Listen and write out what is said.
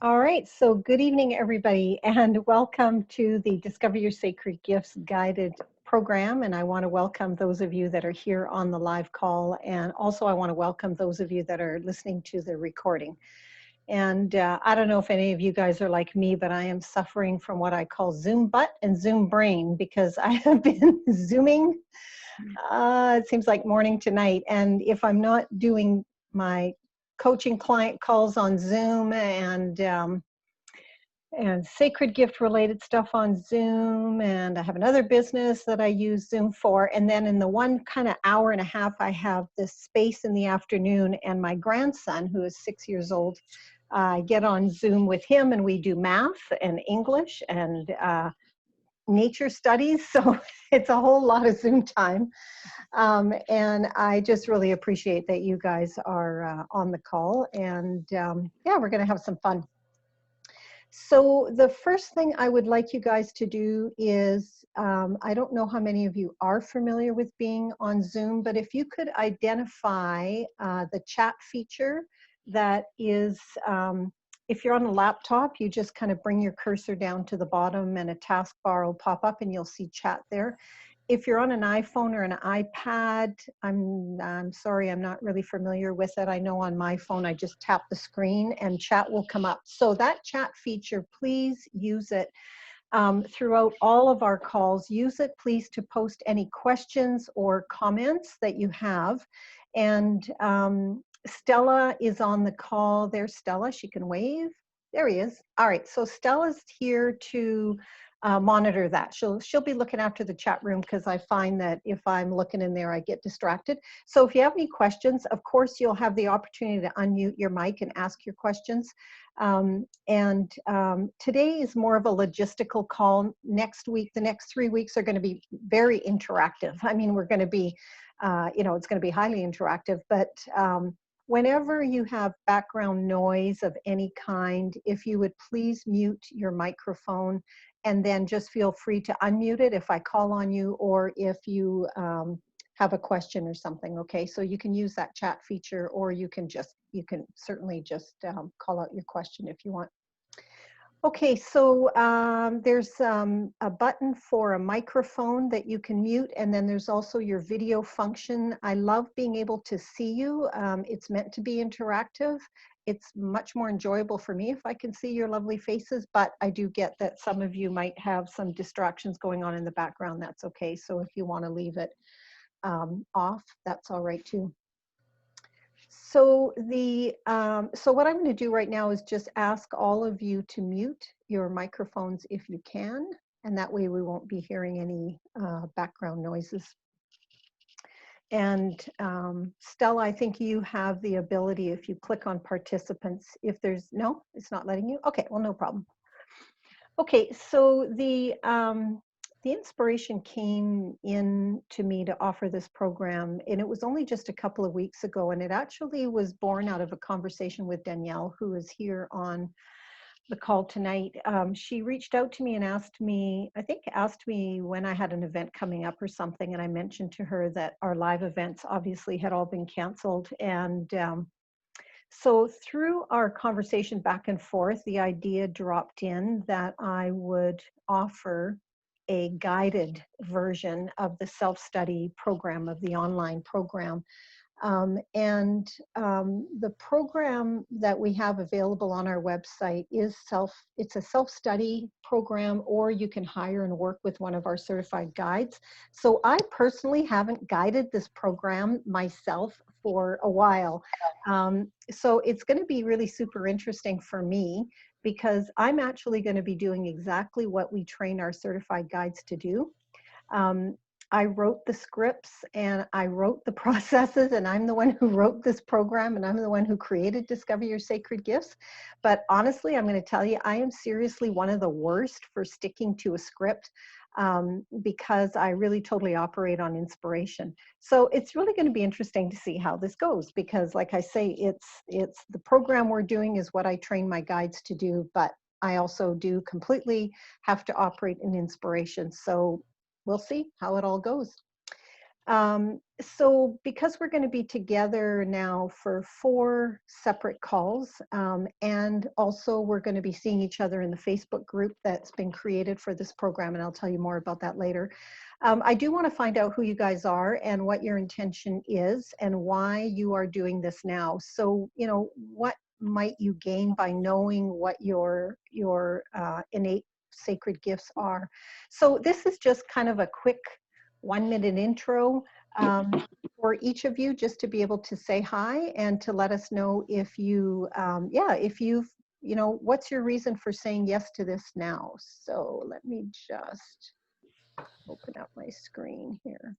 All right, so good evening, everybody, and welcome to the Discover Your Sacred Gifts guided program. And I want to welcome those of you that are here on the live call, and also I want to welcome those of you that are listening to the recording. And I don't know if any of you guys are like me, but I am suffering from what I call Zoom butt and Zoom brain because I have been Zooming. It seems like morning to night, and if I'm not doing my coaching client calls on Zoom and sacred gift related stuff on Zoom, and I have another business that I use Zoom for, and then in the one kind of hour and a half I have this space in the afternoon, and my grandson, who is 6 years old, I get on Zoom with him and we do math and English and nature studies, so it's a whole lot of Zoom time. And I just really appreciate that you guys are on the call, and yeah, we're going to have some fun. So the first thing I would like you guys to do is, I don't know how many of you are familiar with being on Zoom, but if you could identify the chat feature that is, if you're on a laptop, you just kind of bring your cursor down to the bottom and a taskbar will pop up and you'll see chat there. If you're on an iPhone or an iPad, I'm sorry, I'm not really familiar with it. I know on my phone, I just tap the screen and chat will come up. So that chat feature, please use it throughout all of our calls. Use it, please, to post any questions or comments that you have. And Stella is on the call. There's Stella, she can wave. There he is. All right, so Stella's here to monitor that. She'll be looking after the chat room because I find that if I'm looking in there, I get distracted. So if you have any questions, of course, you'll have the opportunity to unmute your mic and ask your questions. Today is more of a logistical call. Next week, the next 3 weeks are going to be very interactive. I mean, we're going to be, it's going to be highly interactive, but whenever you have background noise of any kind, if you would please mute your microphone and then just feel free to unmute it if I call on you or if you have a question or something, okay? So you can use that chat feature or you can certainly just call out your question if you want. Okay, so there's a button for a microphone that you can mute, and then there's also your video function. I love being able to see you. It's meant to be interactive. It's much more enjoyable for me if I can see your lovely faces, but I do get that some of you might have some distractions going on in the background. That's okay. So if you want to leave it off, that's all right too. So what I'm going to do right now is just ask all of you to mute your microphones if you can, and that way we won't be hearing any background noises. And Stella, I think you have the ability, if you click on participants, if there's, no, it's not letting you? Okay, well, no problem. Okay, so the inspiration came in to me to offer this program, and it was only just a couple of weeks ago, and it actually was born out of a conversation with Danielle, who is here on the call tonight. She reached out to me and asked me when I had an event coming up or something, and I mentioned to her that our live events obviously had all been canceled, and so through our conversation back and forth, the idea dropped in that I would offer a guided version of the self-study program, of the online program. The program that we have available on our website is it's a self-study program, or you can hire and work with one of our certified guides. So I personally haven't guided this program myself for a while. So it's going to be really super interesting for me because I'm actually going to be doing exactly what we train our certified guides to do. I wrote the scripts and I wrote the processes, and I'm the one who wrote this program, and I'm the one who created Discover Your Sacred Gifts. But honestly, I'm going to tell you, I am seriously one of the worst for sticking to a script because I really totally operate on inspiration. So it's really going to be interesting to see how this goes, because like I say, it's the program we're doing is what I train my guides to do, but I also do completely have to operate in inspiration. So we'll see how it all goes. So because we're going to be together now for 4 separate calls, and also we're going to be seeing each other in the Facebook group that's been created for this program, and I'll tell you more about that later. I do want to find out who you guys are and what your intention is and why you are doing this now. So, you know, what might you gain by knowing what your innate sacred gifts are? So this is just kind of a quick 1-minute intro for each of you, just to be able to say hi and to let us know if you, yeah, if you've, you know, what's your reason for saying yes to this now? So let me just open up my screen here.